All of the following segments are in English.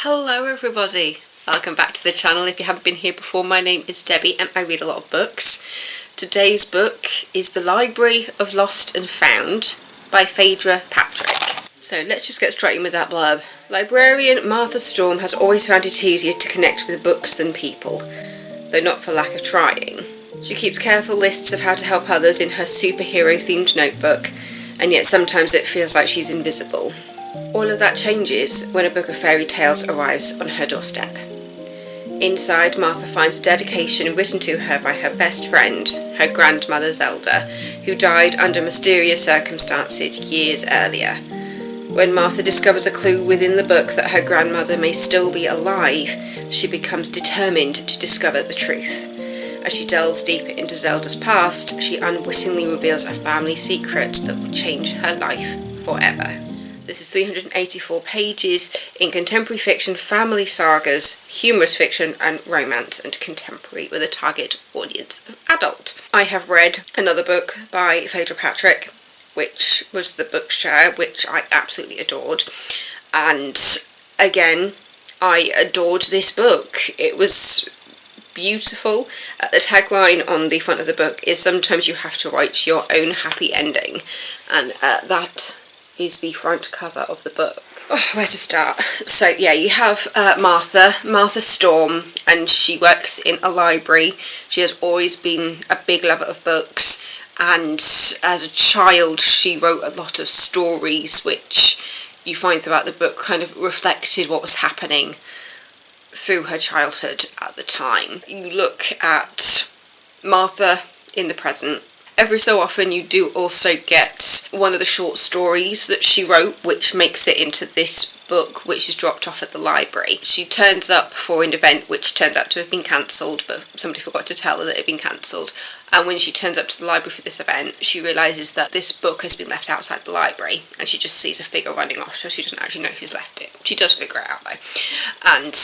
Hello everybody, welcome back to the channel. If you haven't been here before, my name is Debbie and I read a lot of books. Today's book is The Library of Lost and Found by Phaedra Patrick. So let's just get straight in with that blurb. Librarian Martha Storm has always found it easier to connect with books than people, though not for lack of trying. She keeps careful lists of how to help others in her superhero-themed notebook, and yet sometimes it feels like she's invisible. All of that changes when a book of fairy tales arrives on her doorstep. Inside, Martha finds a dedication written to her by her best friend, her grandmother Zelda, who died under mysterious circumstances years earlier. When Martha discovers a clue within the book that her grandmother may still be alive, she becomes determined to discover the truth. As she delves deeper into Zelda's past, she unwittingly reveals a family secret that will change her life forever. This is 384 pages in contemporary fiction, family sagas, humorous fiction and romance, and contemporary with a target audience of adult. I have read another book by Phaedra Patrick, which was The Bookshare, which I absolutely adored. And again, I adored this book. It was beautiful. The tagline on the front of the book is "Sometimes you have to write your own happy ending," and that is the front cover of the book. Oh, where to start? So yeah, you have Martha Storm, and she works in a library. She has always been a big lover of books, and as a child she wrote a lot of stories which you find throughout the book kind of reflected what was happening through her childhood at the time. You look at Martha in the present. Every so often you do also get one of the short stories that she wrote, which makes it into this book, which is dropped off at the library. She turns up for an event which turns out to have been cancelled, but somebody forgot to tell her that it had been cancelled. And when she turns up to the library for this event, she realises that this book has been left outside the library, and she just sees a figure running off, so she doesn't actually know who's left it. She does figure it out though. And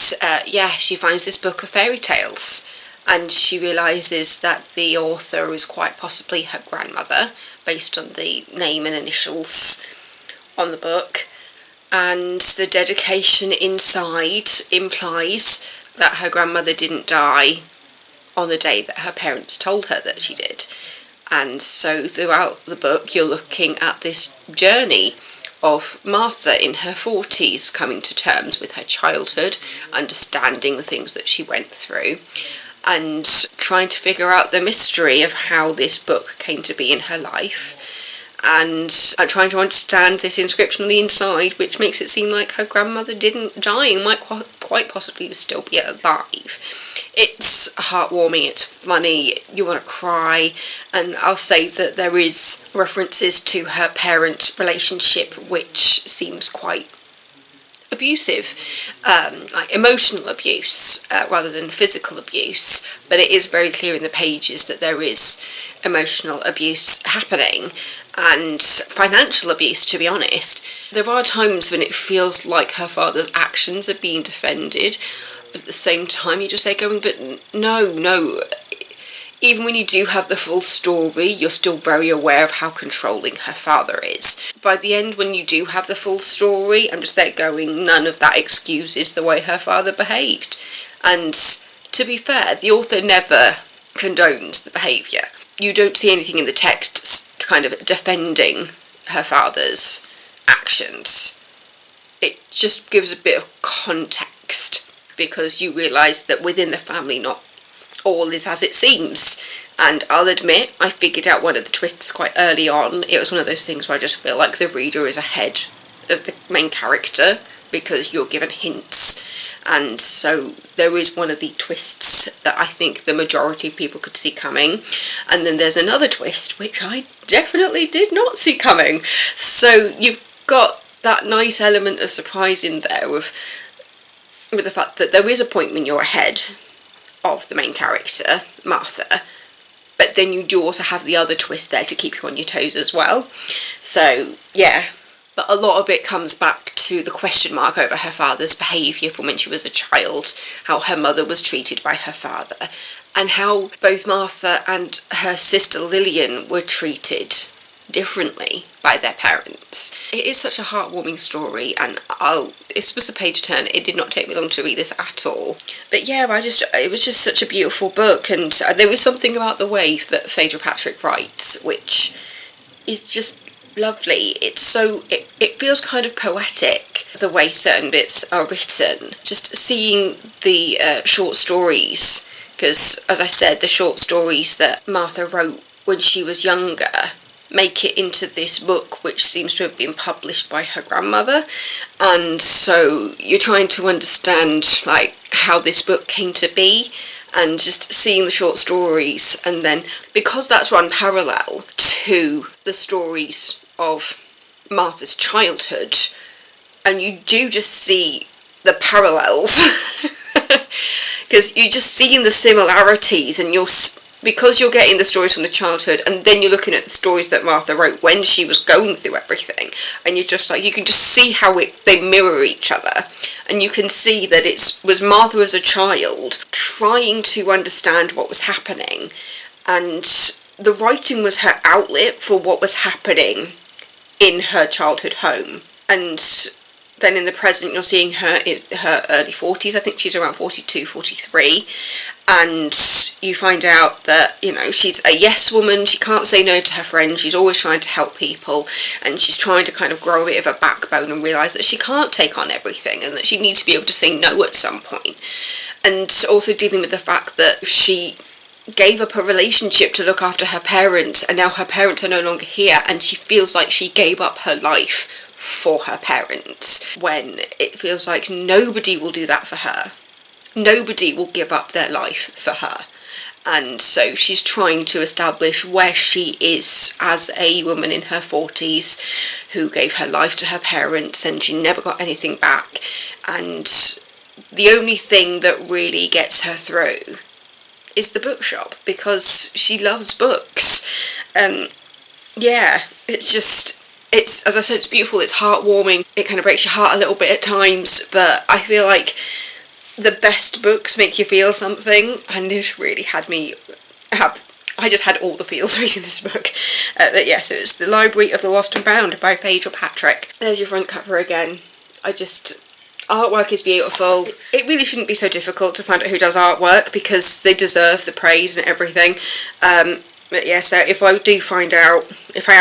she finds this book of fairy tales. And she realises that the author is quite possibly her grandmother, based on the name and initials on the book. And the dedication inside implies that her grandmother didn't die on the day that her parents told her that she did. And so throughout the book you're looking at this journey of Martha in her 40s, coming to terms with her childhood, understanding the things that she went through, and trying to figure out the mystery of how this book came to be in her life, and trying to understand this inscription on the inside, which makes it seem like her grandmother didn't die and might quite possibly still be alive. It's heartwarming, it's funny, you want to cry, and I'll say that there is references to her parent relationship which seems quite abusive, like emotional abuse rather than physical abuse, but it is very clear in the pages that there is emotional abuse happening and financial abuse, to be honest. There are times when it feels like her father's actions are being defended, but at the same time you're just there going, but no, even when you do have the full story, you're still very aware of how controlling her father is. By the end, when you do have the full story, I'm just there going, none of that excuses the way her father behaved. And to be fair, the author never condones the behaviour. You don't see anything in the text kind of defending her father's actions. It just gives a bit of context, because you realise that within the family not all is as it seems. And I'll admit, I figured out one of the twists quite early on. It was one of those things where I just feel like the reader is ahead of the main character, because you're given hints. And so there is one of the twists that I think the majority of people could see coming. And then there's another twist which I definitely did not see coming. So you've got that nice element of surprise in there with the fact that there is a point when you're ahead of the main character, Martha, but then you do also have the other twist there to keep you on your toes as well. So yeah, but a lot of it comes back to the question mark over her father's behaviour from when she was a child, how her mother was treated by her father, and how both Martha and her sister Lillian were treated differently by their parents. It is such a heartwarming story, and this was a page turn. It did not take me long to read this at all. But yeah, it was just such a beautiful book, and there was something about the way that Phaedra Patrick writes which is just lovely. It's so, it feels kind of poetic, the way certain bits are written. Just seeing the short stories, because as I said, the short stories that Martha wrote when she was younger make it into this book, which seems to have been published by her grandmother. And so you're trying to understand like how this book came to be, and just seeing the short stories, and then because that's run parallel to the stories of Martha's childhood, and you do just see the parallels because you're just seeing the similarities, and because you're getting the stories from the childhood, and then you're looking at the stories that Martha wrote when she was going through everything, and you're just like, you can just see how they mirror each other, and you can see that it was Martha as a child trying to understand what was happening, and the writing was her outlet for what was happening in her childhood home. And then in the present, you're seeing her in her early 40s. I think she's around 42, 43. And you find out that, you know, she's a yes woman. She can't say no to her friends. She's always trying to help people. And she's trying to kind of grow a bit of a backbone and realise that she can't take on everything, and that she needs to be able to say no at some point. And also dealing with the fact that she gave up a relationship to look after her parents, and now her parents are no longer here, and she feels like she gave up her life for her parents, when it feels like nobody will do that for her. Nobody will give up their life for her. And so she's trying to establish where she is as a woman in her 40s who gave her life to her parents, and she never got anything back. And the only thing that really gets her through is the bookshop, because she loves books. Yeah, it's just, it's, as I said, it's beautiful, it's heartwarming, it kind of breaks your heart a little bit at times, but I feel like the best books make you feel something, and this really had me I just had all the feels reading this book. But yeah, so it's The Library of the Lost and Found by Phaedra Patrick. There's your front cover again. Artwork is beautiful. It really shouldn't be so difficult to find out who does artwork, because they deserve the praise and everything. But yeah, so if I am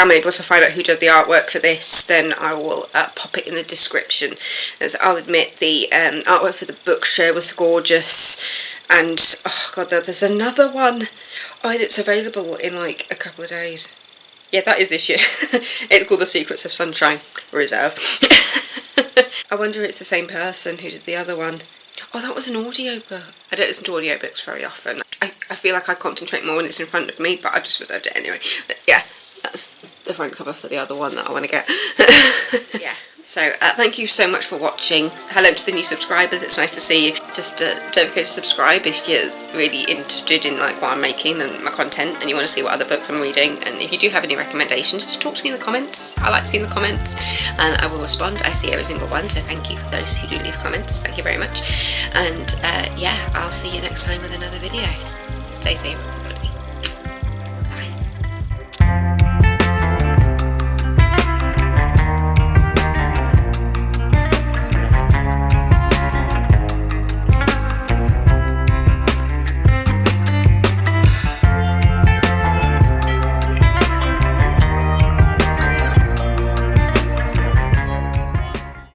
able to find out who did the artwork for this, then I will pop it in the description. As I'll admit, the artwork for the book show was gorgeous. And, oh god, there's another one. Oh, it's available in like a couple of days. Yeah, that is this year. It's called The Secrets of Sunshine Reserve. I wonder if it's the same person who did the other one. Oh, that was an audiobook. I don't listen to audiobooks very often. I feel like I concentrate more when it's in front of me, but I've just reserved it anyway. But yeah, that's the front cover for the other one that I want to get. Yeah, so thank you so much for watching. Hello to the new subscribers, it's nice to see you. Just don't forget to subscribe if you're really interested in like what I'm making and my content, and you want to see what other books I'm reading. And if you do have any recommendations, just talk to me in the comments. I like seeing the comments, and I will respond. I see every single one, so thank you for those who do leave comments. Thank you very much. And yeah, I'll see you next time with another video. Stay safe.